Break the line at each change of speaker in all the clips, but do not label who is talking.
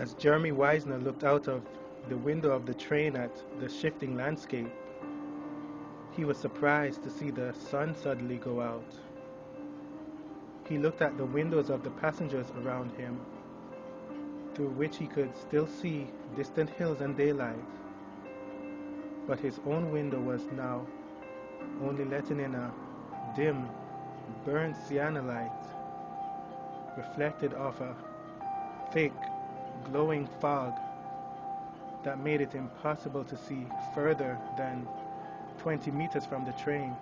As Jeremy Wisner looked out of the window of the train at the shifting landscape, he was surprised to see the sun suddenly go out. He looked at the windows of the passengers around him, through which he could still see distant hills and daylight, but his own window was now only letting in a dim, burnt sienna light, reflected off a thick, glowing fog that made it impossible to see further than 20 meters from the train.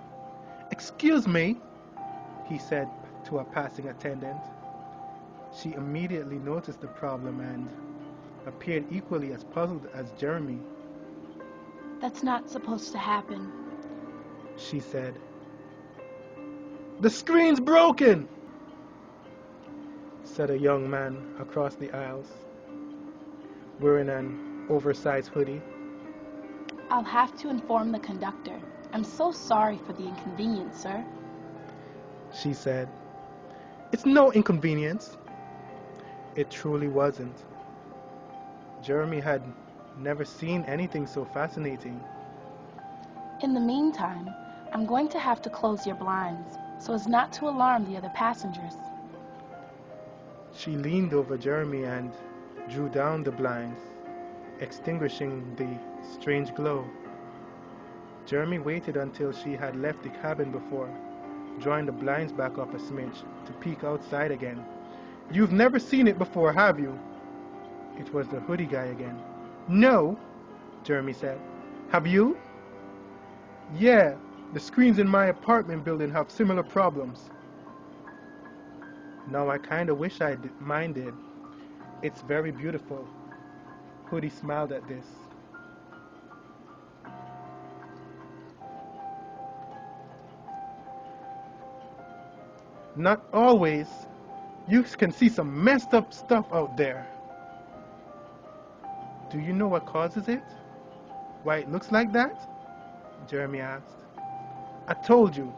"Excuse me," he said to a passing attendant. She immediately noticed the problem and appeared equally as puzzled as Jeremy.
"That's not supposed to happen,"
she said. "The screen's broken," said a young man across the aisles, wearing an oversized hoodie.
"I'll have to inform the conductor. I'm so sorry for the inconvenience, sir,"
she said. "It's no inconvenience." It truly wasn't. Jeremy had never seen anything so fascinating.
"In the meantime, I'm going to have to close your blinds so as not to alarm the other passengers."
She leaned over Jeremy and drew down the blinds, extinguishing the strange glow. Jeremy waited until she had left the cabin before drawing the blinds back up a smidge to peek outside again. "You've never seen it before, have you?" It was the hoodie guy again. "No," Jeremy said. "Have you?" "Yeah, the screens in my apartment building have similar problems." "Now I kinda wish mine did. It's very beautiful." Hoodie smiled at this. "Not always. You can see some messed up stuff out there." "Do you know what causes it? Why it looks like that?" Jeremy asked. "I told you."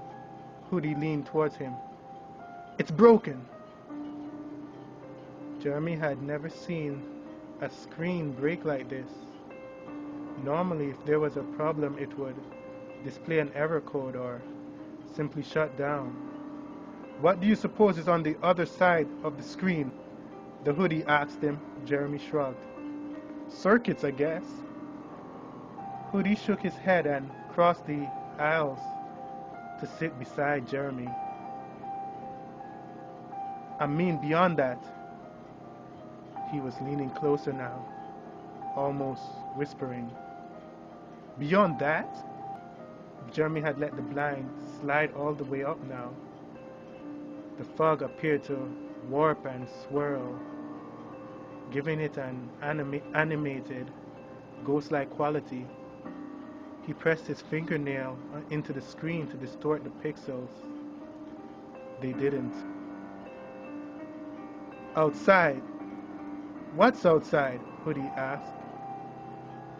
Hoodie leaned towards him. "It's broken." Jeremy had never seen a screen break like this. Normally, if there was a problem, it would display an error code or simply shut down. "What do you suppose is on the other side of the screen?" the hoodie asked him. Jeremy shrugged. "Circuits, I guess." Hoodie shook his head and crossed the aisles to sit beside Jeremy. "I mean beyond that." He was leaning closer now, almost whispering. "Beyond that?" Jeremy had let the blind slide all the way up now. The fog appeared to warp and swirl, giving it an animated, ghost-like quality. He pressed his fingernail into the screen to distort the pixels. They didn't. "Outside." "What's outside?" Hoodie asked.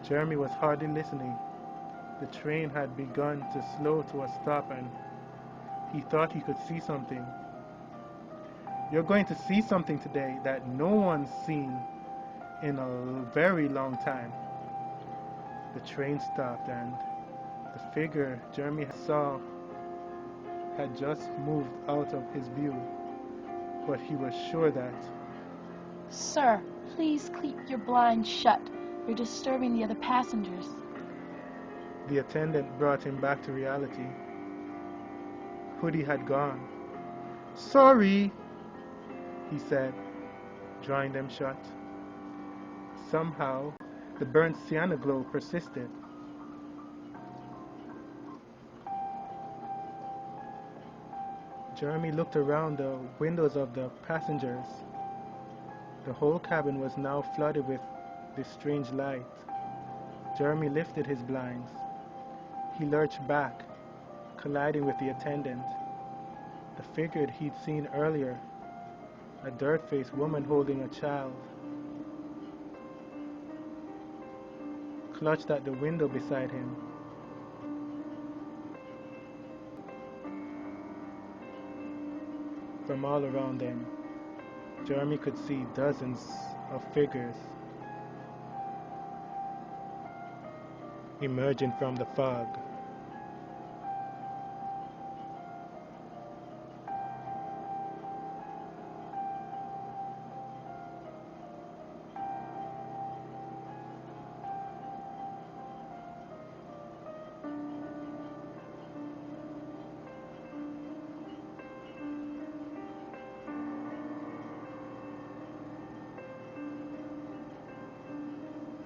Jeremy was hardly listening. The train had begun to slow to a stop and he thought he could see something. "You're going to see something today that no one's seen in a very long time." The train stopped and the figure Jeremy saw had just moved out of his view, but he was sure that.
"Sir, please keep your blinds shut. You're disturbing the other passengers."
The attendant brought him back to reality. Hoodie had gone. "Sorry," he said, drawing them shut. Somehow, the burnt sienna glow persisted. Jeremy looked around the windows of the passengers. The whole cabin was now flooded with this strange light. Jeremy lifted his blinds. He lurched back, colliding with the attendant. The figure he'd seen earlier, a dirt-faced woman holding a child, clutched at the window beside him. From all around them, Jeremy could see dozens of figures emerging from the fog.